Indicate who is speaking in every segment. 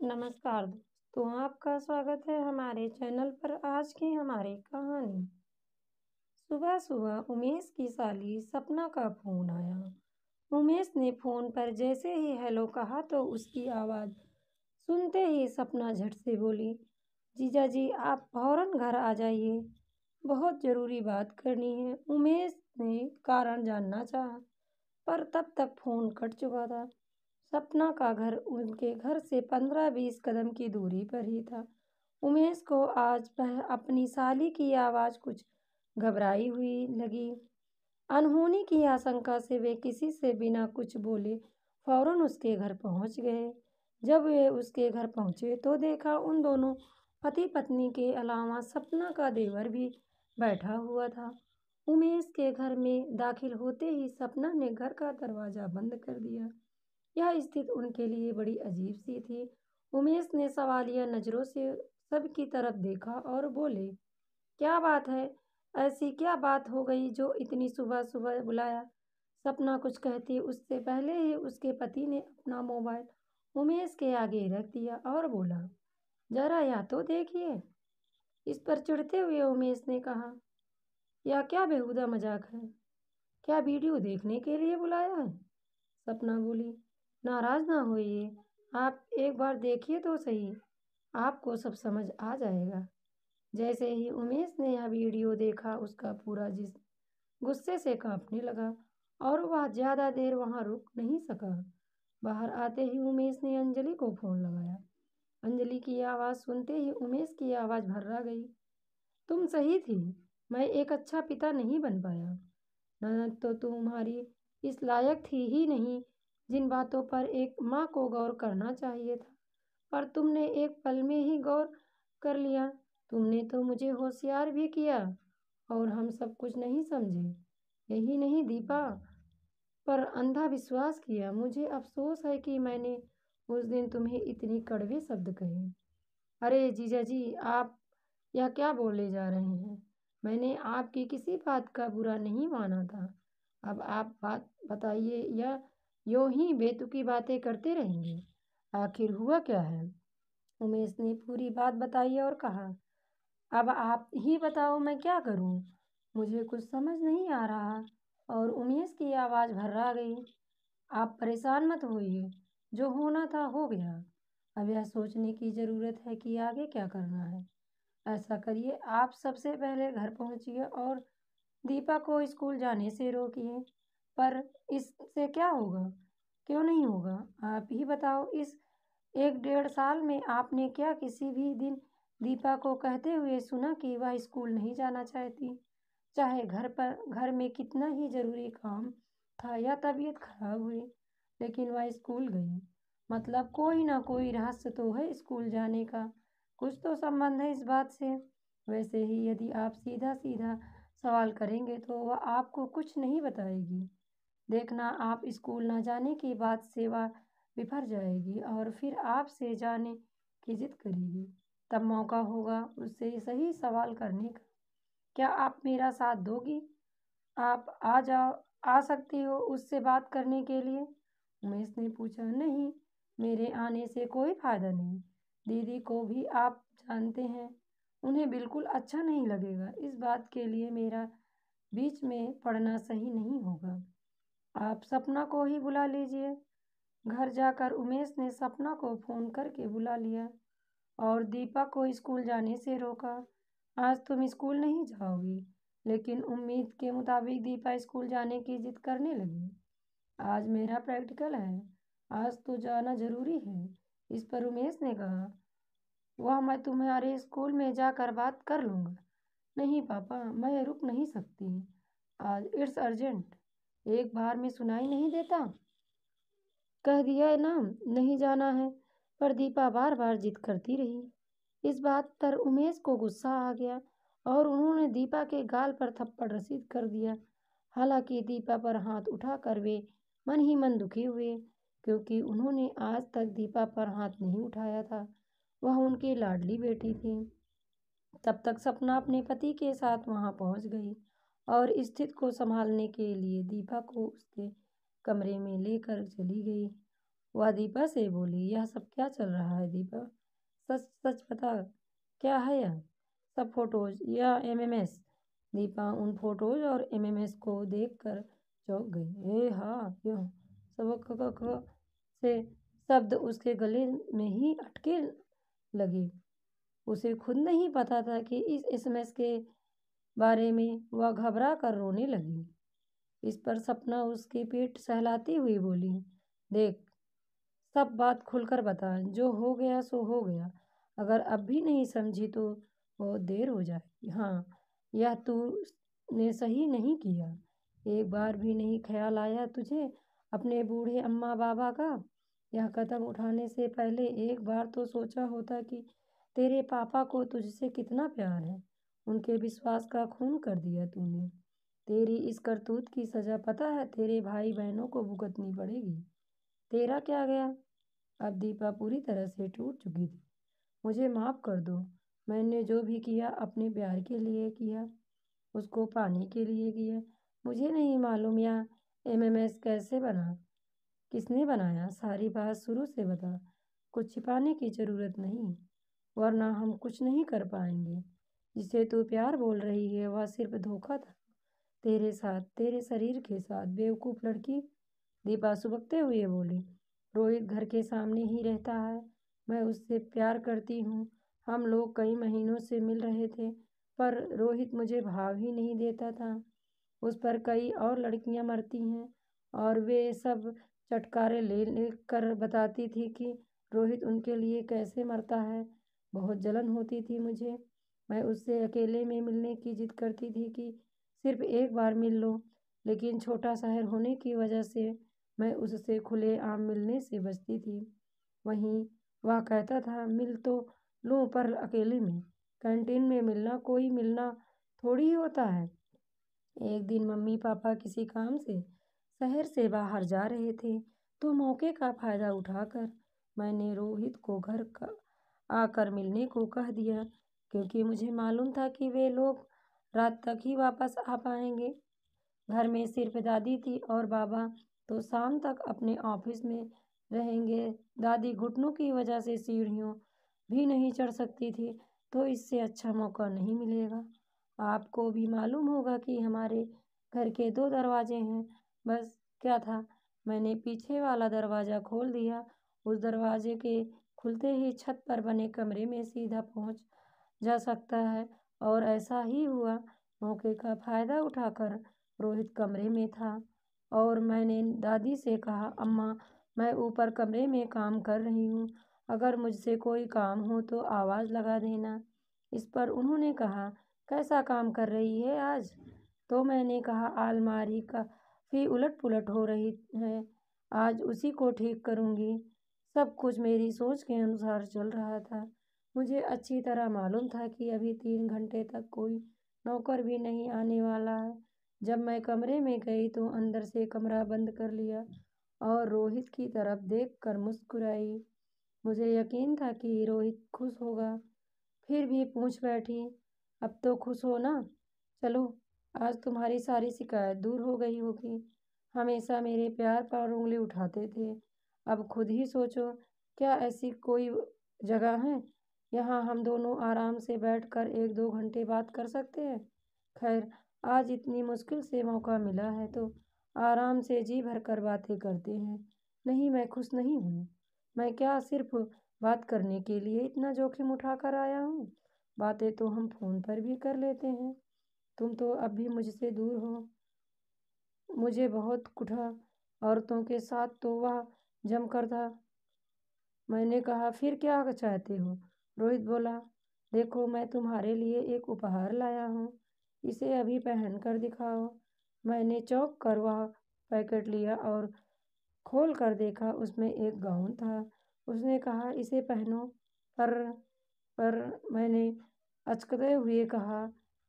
Speaker 1: नमस्कार दोस्तों, आपका स्वागत है हमारे चैनल पर। आज की हमारी कहानी। सुबह सुबह उमेश की साली सपना का फोन आया। उमेश ने फोन पर जैसे ही हेलो कहा तो उसकी आवाज़ सुनते ही सपना झट से बोली, जीजा जी आप फौरन घर आ जाइए, बहुत ज़रूरी बात करनी है। उमेश ने कारण जानना चाहा, पर तब तक फ़ोन कट चुका था। सपना का घर उनके घर से 15-20 कदम की दूरी पर ही था। उमेश को आज अपनी साली की आवाज़ कुछ घबराई हुई लगी। अनहोनी की आशंका से वे किसी से बिना कुछ बोले फौरन उसके घर पहुंच गए। जब वे उसके घर पहुंचे तो देखा उन दोनों पति पत्नी के अलावा सपना का देवर भी बैठा हुआ था। उमेश के घर में दाखिल होते ही सपना ने घर का दरवाज़ा बंद कर दिया। यह स्थिति उनके लिए बड़ी अजीब सी थी। उमेश ने सवालिया नज़रों से सबकी तरफ देखा और बोले, क्या बात है? ऐसी क्या बात हो गई जो इतनी सुबह सुबह बुलाया? सपना कुछ कहती उससे पहले ही उसके पति ने अपना मोबाइल उमेश के आगे रख दिया और बोला, जरा या तो देखिए। इस पर चिढ़ते हुए उमेश ने कहा, यह क्या बेहुदा मजाक है? क्या वीडियो देखने के लिए बुलाया है? सपना बोली, नाराज ना होइए, आप एक बार देखिए तो सही, आपको सब समझ आ जाएगा। जैसे ही उमेश ने यह वीडियो देखा उसका पूरा जिस्म गुस्से से कांपने लगा और वह ज़्यादा देर वहां रुक नहीं सका। बाहर आते ही उमेश ने अंजलि को फ़ोन लगाया। अंजलि की आवाज़ सुनते ही उमेश की आवाज़ भर्रा गई। तुम सही थी, मैं एक अच्छा पिता नहीं बन पाया। ननद तो तुम्हारी इस लायक थी ही नहीं जिन बातों पर एक माँ को गौर करना चाहिए था, पर तुमने एक पल में ही गौर कर लिया। तुमने तो मुझे होशियार भी किया और हम सब कुछ नहीं समझे। यही नहीं दीपा, पर अंधा विश्वास किया। मुझे अफसोस है कि मैंने उस दिन तुम्हें इतनी कड़वे शब्द कहे। अरे जीजा जी, आप यह क्या बोले जा रहे हैं? मैंने आपकी किसी बात का बुरा नहीं माना था। अब आप बात बताइए या यूं ही बेतुकी बातें करते रहेंगे? आखिर हुआ क्या है? उमेश ने पूरी बात बताई और कहा, अब आप ही बताओ मैं क्या करूं? मुझे कुछ समझ नहीं आ रहा। और उमेश की आवाज़ भर्रा गई। आप परेशान मत होइए, जो होना था हो गया। अब यह सोचने की ज़रूरत है कि आगे क्या करना है। ऐसा करिए, आप सबसे पहले घर पहुंचिए और दीपा को स्कूल जाने से रोकिए। पर इससे क्या होगा? क्यों नहीं होगा? आप ही बताओ। इस 1-1.5 साल में आपने क्या किसी भी दिन दीपा को कहते हुए सुना कि वह स्कूल नहीं जाना चाहती? चाहे घर में कितना ही ज़रूरी काम था या तबीयत खराब हुई, लेकिन वह स्कूल गई। मतलब कोई ना कोई रहस्य तो है स्कूल जाने का, कुछ तो संबंध है इस बात से। वैसे ही यदि आप सीधा सीधा सवाल करेंगे तो वह आपको कुछ नहीं बताएगी। देखना, आप स्कूल ना जाने की बात से वह बिफर जाएगी और फिर आपसे जाने की जिद करेगी। तब मौका होगा उससे सही सवाल करने का। क्या आप मेरा साथ दोगी? आप आ सकती हो उससे बात करने के लिए? उमेश ने पूछा। नहीं, मेरे आने से कोई फायदा नहीं। दीदी को भी आप जानते हैं, उन्हें बिल्कुल अच्छा नहीं लगेगा। इस बात के लिए मेरा बीच में पड़ना सही नहीं होगा। आप सपना को ही बुला लीजिए। घर जाकर उमेश ने सपना को फ़ोन करके बुला लिया और दीपा को स्कूल जाने से रोका। आज तुम स्कूल नहीं जाओगी। लेकिन उम्मीद के मुताबिक दीपा स्कूल जाने की जिद करने लगी। आज मेरा प्रैक्टिकल है, आज तो जाना ज़रूरी है। इस पर उमेश ने कहा, वह मैं तुम्हारे स्कूल में जाकर बात कर लूँगा। नहीं पापा, मैं रुक नहीं सकती। आज इट्स अर्जेंट। एक बार में सुनाई नहीं देता? कह दिया ना नहीं जाना है। पर दीपा बार बार जिद करती रही। इस बात पर उमेश को गुस्सा आ गया और उन्होंने दीपा के गाल पर थप्पड़ रसीद कर दिया। हालांकि दीपा पर हाथ उठाकर वे मन ही मन दुखी हुए, क्योंकि उन्होंने आज तक दीपा पर हाथ नहीं उठाया था। वह उनकी लाडली बेटी थी। तब तक सपना अपने पति के साथ वहां पहुंच गई और स्थिति को संभालने के लिए दीपा को उसके कमरे में लेकर चली गई वह दीपा से बोली, यह सब क्या चल रहा है दीपा? सच सच बता, क्या है यह सब फोटोज या एमएमएस? दीपा उन फोटोज और एमएमएस को देखकर चौंक गई। हाँ, यह सब से शब्द उसके गले में ही अटके लगे। उसे खुद नहीं पता था कि इस एसएमएस के बारे में। वह घबरा कर रोने लगी। इस पर सपना उसके पेट सहलाती हुई बोली, देख, सब बात खुलकर बता, जो हो गया सो हो गया। अगर अब भी नहीं समझी तो बहुत देर हो जाएगी। हाँ, यह तूने सही नहीं किया। एक बार भी नहीं ख्याल आया तुझे अपने बूढ़े अम्मा बाबा का? यह कदम उठाने से पहले एक बार तो सोचा होता कि तेरे पापा को तुझसे कितना प्यार है। उनके विश्वास का खून कर दिया तूने। तेरी इस करतूत की सजा पता है तेरे भाई बहनों को भुगतनी पड़ेगी। तेरा क्या गया? अब दीपा पूरी तरह से टूट चुकी थी। मुझे माफ़ कर दो। मैंने जो भी किया अपने प्यार के लिए किया, उसको पाने के लिए किया। मुझे नहीं मालूम यह एमएमएस कैसे बना, किसने बनाया। सारी बात शुरू से बता। कुछ छिपाने की ज़रूरत नहीं, वरना हम कुछ नहीं कर पाएंगे। जिसे तू प्यार बोल रही है वह सिर्फ धोखा था तेरे साथ, तेरे शरीर के साथ, बेवकूफ़ लड़की। दीपा सुबकते हुए बोली, रोहित घर के सामने ही रहता है। मैं उससे प्यार करती हूँ। हम लोग कई महीनों से मिल रहे थे, पर रोहित मुझे भाव ही नहीं देता था। उस पर कई और लड़कियां मरती हैं और वे सब चटकारे ले लेकर बताती थी कि रोहित उनके लिए कैसे मरता है। बहुत जलन होती थी मुझे। मैं उससे अकेले में मिलने की जिद करती थी कि सिर्फ एक बार मिल लो, लेकिन छोटा शहर होने की वजह से मैं उससे खुलेआम मिलने से बचती थी। वहीं वह कहता था, मिल तो लूँ पर अकेले में। कैंटीन में मिलना कोई मिलना थोड़ी होता है। एक दिन मम्मी पापा किसी काम से शहर से बाहर जा रहे थे, तो मौके का फ़ायदा उठाकर मैंने रोहित को घर का आकर मिलने को कह दिया, क्योंकि मुझे मालूम था कि वे लोग रात तक ही वापस आ पाएंगे। घर में सिर्फ दादी थी और बाबा तो शाम तक अपने ऑफिस में रहेंगे। दादी घुटनों की वजह से सीढ़ियों भी नहीं चढ़ सकती थी, तो इससे अच्छा मौका नहीं मिलेगा। आपको भी मालूम होगा कि हमारे घर के 2 दरवाजे हैं। बस क्या था, मैंने पीछे वाला दरवाज़ा खोल दिया। उस दरवाजे के खुलते ही छत पर बने कमरे में सीधा पहुंच जा सकता है, और ऐसा ही हुआ। मौके का फ़ायदा उठाकर रोहित कमरे में था और मैंने दादी से कहा, अम्मा, मैं ऊपर कमरे में काम कर रही हूँ, अगर मुझसे कोई काम हो तो आवाज़ लगा देना। इस पर उन्होंने कहा, कैसा काम कर रही है आज? तो मैंने कहा, अलमारी काफ़ी उलट पुलट हो रही है, आज उसी को ठीक करूँगी। सब कुछ मेरी सोच के अनुसार चल रहा था। मुझे अच्छी तरह मालूम था कि अभी 3 घंटे तक कोई नौकर भी नहीं आने वाला है। जब मैं कमरे में गई तो अंदर से कमरा बंद कर लिया और रोहित की तरफ देखकर मुस्कुराई। मुझे यकीन था कि रोहित खुश होगा, फिर भी पूछ बैठी, अब तो खुश हो ना? चलो, आज तुम्हारी सारी शिकायत दूर हो गई होगी। हमेशा मेरे प्यार पर उंगली उठाते थे, अब खुद ही सोचो, क्या ऐसी कोई जगह है यहाँ हम दोनों आराम से बैठकर 1-2 घंटे बात कर सकते हैं? खैर, आज इतनी मुश्किल से मौका मिला है तो आराम से जी भर कर बातें करते हैं। नहीं, मैं खुश नहीं हूँ। मैं क्या सिर्फ बात करने के लिए इतना जोखिम उठाकर आया हूँ? बातें तो हम फ़ोन पर भी कर लेते हैं। तुम तो अब भी मुझसे दूर हो। मुझे बहुत कुढ़ा। औरतों के साथ तो वह जमकर था। मैंने कहा, फिर क्या चाहते हो? रोहित बोला, देखो, मैं तुम्हारे लिए एक उपहार लाया हूँ, इसे अभी पहन कर दिखाओ। मैंने चौंक कर वह पैकेट लिया और खोल कर देखा, उसमें एक गाउन था। उसने कहा, इसे पहनो। पर पर मैंने अचकते हुए कहा,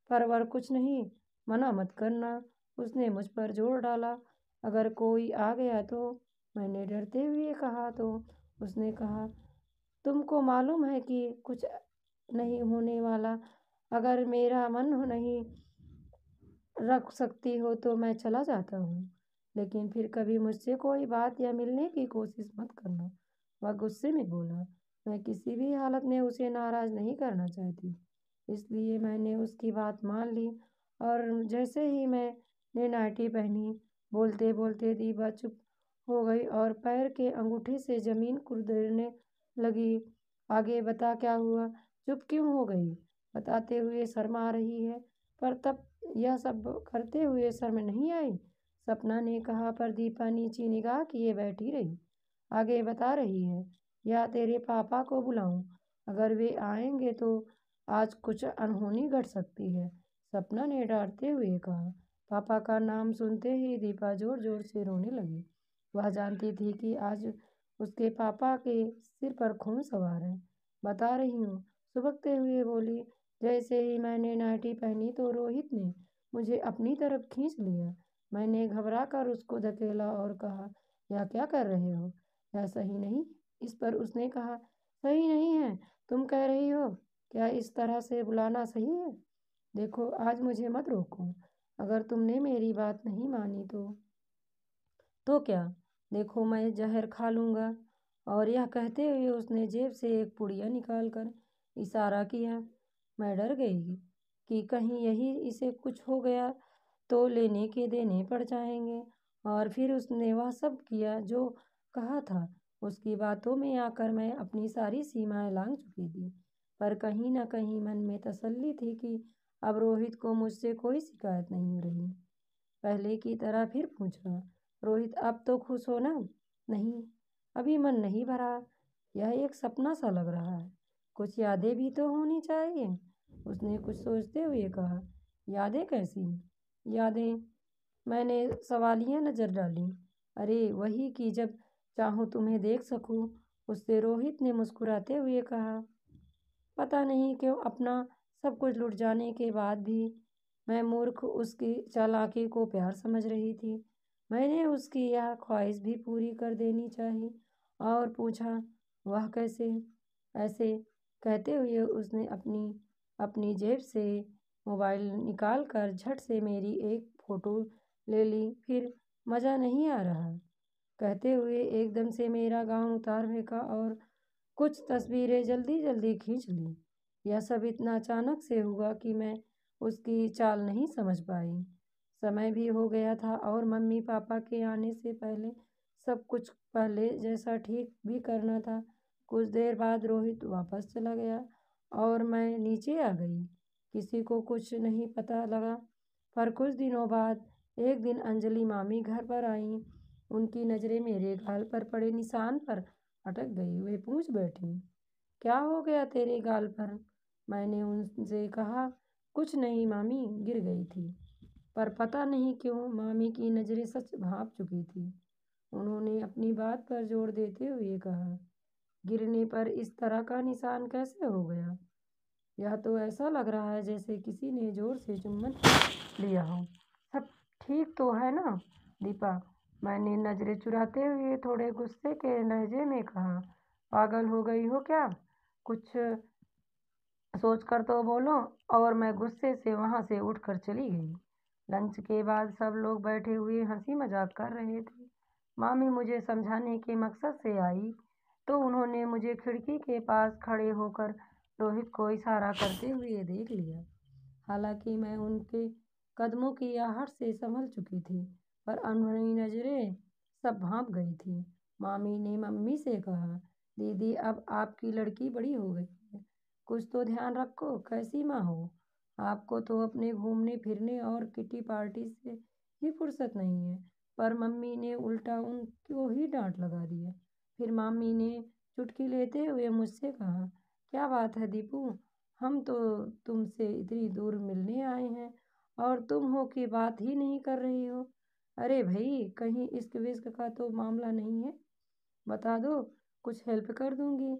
Speaker 1: पर कुछ नहीं, मना मत करना। उसने मुझ पर जोर डाला, अगर कोई आ गया तो? मैंने डरते हुए कहा तो उसने कहा, तुमको मालूम है कि कुछ नहीं होने वाला। अगर मेरा मन नहीं रख सकती हो तो मैं चला जाता हूँ। लेकिन फिर कभी मुझसे कोई बात या मिलने की कोशिश मत करना। वह गुस्से में बोला। मैं किसी भी हालत में उसे नाराज़ नहीं करना चाहती, इसलिए मैंने उसकी बात मान ली। और जैसे ही मैंने नाइटी पहनी, बोलते बोलते दीपा चुप हो गई और पैर के अंगूठे से ज़मीन कुरदने लगी। आगे बता, क्या हुआ? चुप क्यों हो गई? बताते हुए शर्मा रही है, पर तब यह सब करते हुए शर्म नहीं आई? सपना ने कहा, पर दीपा नीची निगाह किए बैठी रही। आगे बता रही है, या तेरे पापा को बुलाऊं? अगर वे आएंगे तो आज कुछ अनहोनी घट सकती है, सपना ने डांटते हुए कहा। पापा का नाम सुनते ही दीपा जोर जोर से रोने लगी। वह जानती थी कि आज उसके पापा के सिर पर खून सवार है। बता रही हूँ, सुबकते हुए बोली। जैसे ही मैंने नाइटी पहनी तो रोहित ने मुझे अपनी तरफ खींच लिया। मैंने घबरा कर उसको धकेला और कहा, यह क्या कर रहे हो? यह सही नहीं। इस पर उसने कहा, सही नहीं है? तुम कह रही हो? क्या इस तरह से बुलाना सही है? देखो, आज मुझे मत रोको। अगर तुमने मेरी बात नहीं मानी तो क्या? देखो, मैं जहर खा लूँगा। और यह कहते हुए उसने जेब से एक पुड़िया निकाल कर इशारा किया। मैं डर गई कि कहीं यही इसे कुछ हो गया तो लेने के देने पड़ जाएंगे। और फिर उसने वह सब किया जो कहा था। उसकी बातों में आकर मैं अपनी सारी सीमाएं लांघ चुकी थी, पर कहीं न कहीं मन में तसल्ली थी कि अब रोहित को मुझसे कोई शिकायत नहीं हो रही। पहले की तरह फिर पूछा, रोहित, अब तो खुश हो ना? नहीं, अभी मन नहीं भरा। यह एक सपना सा लग रहा है। कुछ यादें भी तो होनी चाहिए, उसने कुछ सोचते हुए कहा। यादें कैसी यादें? मैंने सवालिया नजर डाली। अरे वही कि जब चाहूँ तुम्हें देख सकूं, उससे रोहित ने मुस्कुराते हुए कहा। पता नहीं क्यों अपना सब कुछ लुट जाने के बाद भी मैं मूर्ख उसकी चालाकी को प्यार समझ रही थी। मैंने उसकी यह ख्वाहिश भी पूरी कर देनी चाहिए और पूछा, वह कैसे? ऐसे कहते हुए उसने अपनी अपनी जेब से मोबाइल निकाल कर झट से मेरी एक फ़ोटो ले ली। फिर मज़ा नहीं आ रहा कहते हुए एकदम से मेरा गाउन उतार फेंका और कुछ तस्वीरें जल्दी जल्दी खींच ली। यह सब इतना अचानक से हुआ कि मैं उसकी चाल नहीं समझ पाई। समय भी हो गया था और मम्मी पापा के आने से पहले सब कुछ पहले जैसा ठीक भी करना था। कुछ देर बाद रोहित वापस चला गया और मैं नीचे आ गई। किसी को कुछ नहीं पता लगा, पर कुछ दिनों बाद एक दिन अंजलि मामी घर पर आईं। उनकी नज़रें मेरे गाल पर पड़े निशान पर अटक गई। वे पूछ बैठी, क्या हो गया तेरे गाल पर? मैंने उनसे कहा, कुछ नहीं मामी, गिर गई थी। पर पता नहीं क्यों मामी की नज़रें सच भांप चुकी थी। उन्होंने अपनी बात पर जोर देते हुए कहा, गिरने पर इस तरह का निशान कैसे हो गया? यह तो ऐसा लग रहा है जैसे किसी ने जोर से चुम्बन लिया हो। सब ठीक तो है ना दीपा? मैंने नज़रें चुराते हुए थोड़े गुस्से के लहजे में कहा। पागल हो गई हो क्या? कुछ सोच कर तो बोलो। और मैं गुस्से से वहाँ से उठकर चली गई। लंच के बाद सब लोग बैठे हुए हंसी मजाक कर रहे थे। मामी मुझे समझाने के मकसद से आई तो उन्होंने मुझे खिड़की के पास खड़े होकर रोहित को इशारा करते हुए देख लिया। हालांकि मैं उनके कदमों की आहट से संभल चुकी थी, पर अनहोनी नजरें सब भांप गई थी। मामी ने मम्मी से कहा, दीदी, अब आपकी लड़की बड़ी हो गई है, कुछ तो ध्यान रखो। कैसी माँ हो? आपको तो अपने घूमने फिरने और किटी पार्टी से ही फुर्सत नहीं है। पर मम्मी ने उल्टा उनको ही डांट लगा दिया। फिर मामी ने चुटकी लेते हुए मुझसे कहा, क्या बात है दीपू, हम तो तुमसे इतनी दूर मिलने आए हैं और तुम हो कि बात ही नहीं कर रही हो। अरे भाई, कहीं इश्क विश्क का तो मामला नहीं है? बता दो, कुछ हेल्प कर दूंगी।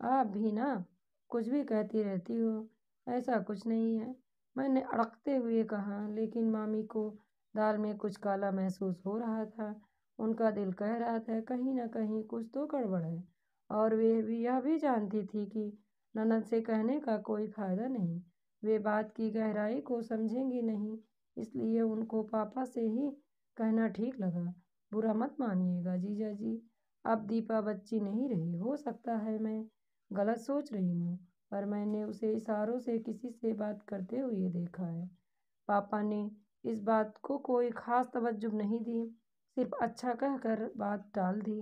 Speaker 1: आप भी ना कुछ भी कहती रहती हो। ऐसा कुछ नहीं है, मैंने अड़कते हुए कहा। लेकिन मामी को दाल में कुछ काला महसूस हो रहा था। उनका दिल कह रहा था कहीं ना कहीं कुछ तो गड़बड़ है, और वे भी यह भी जानती थी कि ननद से कहने का कोई फायदा नहीं। वे बात की गहराई को समझेंगी नहीं, इसलिए उनको पापा से ही कहना ठीक लगा। बुरा मत मानिएगा जीजा जी, अब दीपा बच्ची नहीं रही। हो सकता है मैं गलत सोच रही हूँ, पर मैंने उसे इशारों से किसी से बात करते हुए देखा है। पापा ने इस बात को कोई खास तवज्जो नहीं दी, सिर्फ अच्छा कहकर बात टाल दी।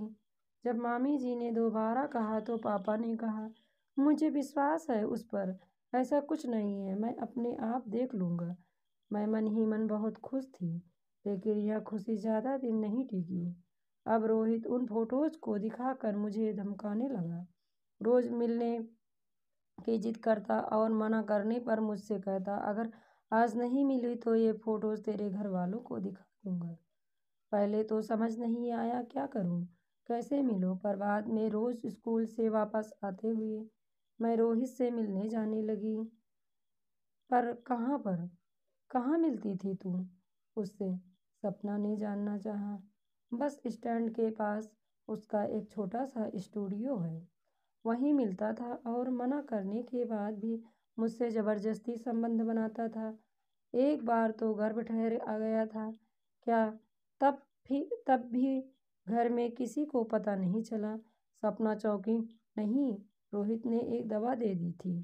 Speaker 1: जब मामी जी ने दोबारा कहा तो पापा ने कहा, मुझे विश्वास है उस पर, ऐसा कुछ नहीं है, मैं अपने आप देख लूँगा। मैं मन ही मन बहुत खुश थी, लेकिन यह खुशी ज़्यादा दिन नहीं टिकी। अब रोहित उन फोटोज़ को दिखाकर मुझे धमकाने लगा। रोज़ मिलने की जिद करता और मना करने पर मुझसे कहता, अगर आज नहीं मिली तो ये फोटोज़ तेरे घर वालों को दिखा दूँगा। पहले तो समझ नहीं आया क्या करूँ, कैसे मिलूँ, पर बाद में रोज़ स्कूल से वापस आते हुए मैं रोहित से मिलने जाने लगी। पर कहाँ मिलती थी तू उससे? सपना ने जानना चाहा। बस स्टैंड के पास उसका एक छोटा सा स्टूडियो है, वहीं मिलता था और मना करने के बाद भी मुझसे ज़बरदस्ती संबंध बनाता था। एक बार तो घर ठहर आ गया था क्या, तब तब भी घर में किसी को पता नहीं चला। सपना चौंकी नहीं, रोहित ने एक दवा दे दी थी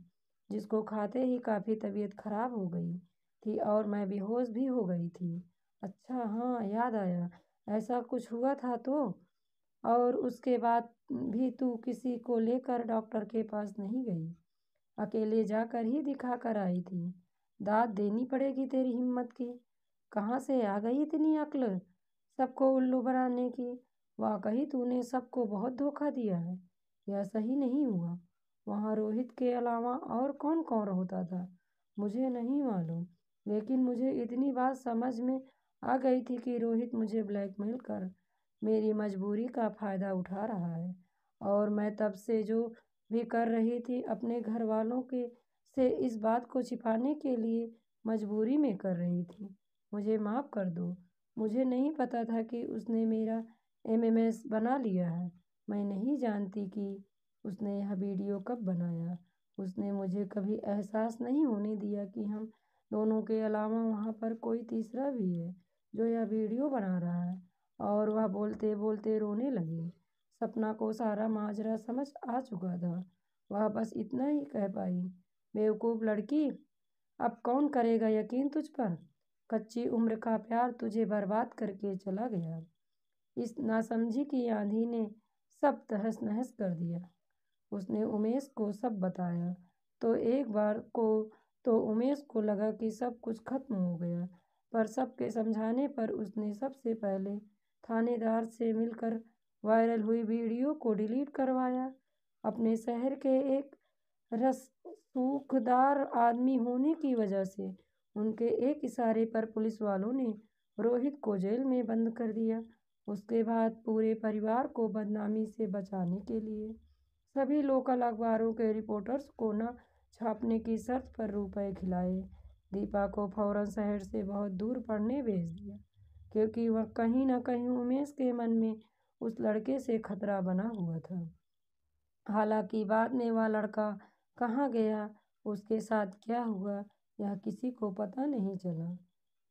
Speaker 1: जिसको खाते ही काफ़ी तबीयत खराब हो गई थी और मैं बेहोश भी हो गई थी। अच्छा हाँ, याद आया, ऐसा कुछ हुआ था तो। और उसके बाद भी तू किसी को लेकर डॉक्टर के पास नहीं गई, अकेले जाकर ही दिखा कर आई थी। दाद देनी पड़ेगी तेरी हिम्मत की। कहाँ से आ गई इतनी अक्ल सबको उल्लू बनाने की। वाकई तूने सबको बहुत धोखा दिया है, यह सही नहीं हुआ। वहाँ रोहित के अलावा और कौन कौन होता था मुझे नहीं मालूम, लेकिन मुझे इतनी बात समझ में आ गई थी कि रोहित मुझे ब्लैकमेल कर मेरी मजबूरी का फ़ायदा उठा रहा है। और मैं तब से जो भी कर रही थी अपने घर वालों के से इस बात को छिपाने के लिए मजबूरी में कर रही थी। मुझे माफ़ कर दो, मुझे नहीं पता था कि उसने मेरा एमएमएस बना लिया है। मैं नहीं जानती कि उसने यह वीडियो कब बनाया। उसने मुझे कभी एहसास नहीं होने दिया कि हम दोनों के अलावा वहाँ पर कोई तीसरा भी है जो यह वीडियो बना रहा है। और वह बोलते बोलते रोने लगी। सपना को सारा माजरा समझ आ चुका था। वह बस इतना ही कह पाई, बेवकूफ़ लड़की, अब कौन करेगा यकीन तुझ पर? कच्ची उम्र का प्यार तुझे बर्बाद करके चला गया। इस नासमझी की आंधी ने सब तहस नहस कर दिया। उसने उमेश को सब बताया तो एक बार को तो उमेश को लगा कि सब कुछ खत्म हो गया, पर सबके समझाने पर उसने सबसे पहले थानेदार से मिलकर वायरल हुई वीडियो को डिलीट करवाया। अपने शहर के एक रसूखदार आदमी होने की वजह से उनके एक इशारे पर पुलिस वालों ने रोहित को जेल में बंद कर दिया। उसके बाद पूरे परिवार को बदनामी से बचाने के लिए सभी लोकल अखबारों के रिपोर्टर्स को न छापने की शर्त पर रुपए खिलाए। दीपा को फौरन शहर से बहुत दूर पढ़ने भेज दिया, क्योंकि वह कहीं न कहीं उमेश के मन में उस लड़के से खतरा बना हुआ था। हालांकि बाद में वह लड़का कहाँ गया, उसके साथ क्या हुआ, यह किसी को पता नहीं चला।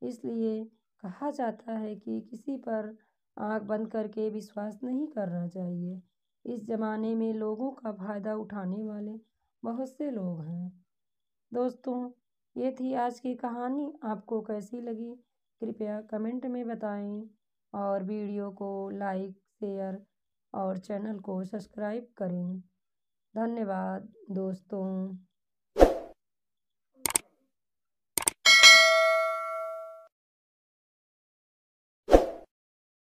Speaker 1: इसलिए कहा जाता है कि किसी पर आंख बंद करके विश्वास नहीं करना चाहिए। इस ज़माने में लोगों का फ़ायदा उठाने वाले बहुत से लोग हैं। दोस्तों, ये थी आज की कहानी। आपको कैसी लगी कृपया कमेंट में बताएं और वीडियो को लाइक, शेयर और चैनल को सब्सक्राइब करें। धन्यवाद दोस्तों।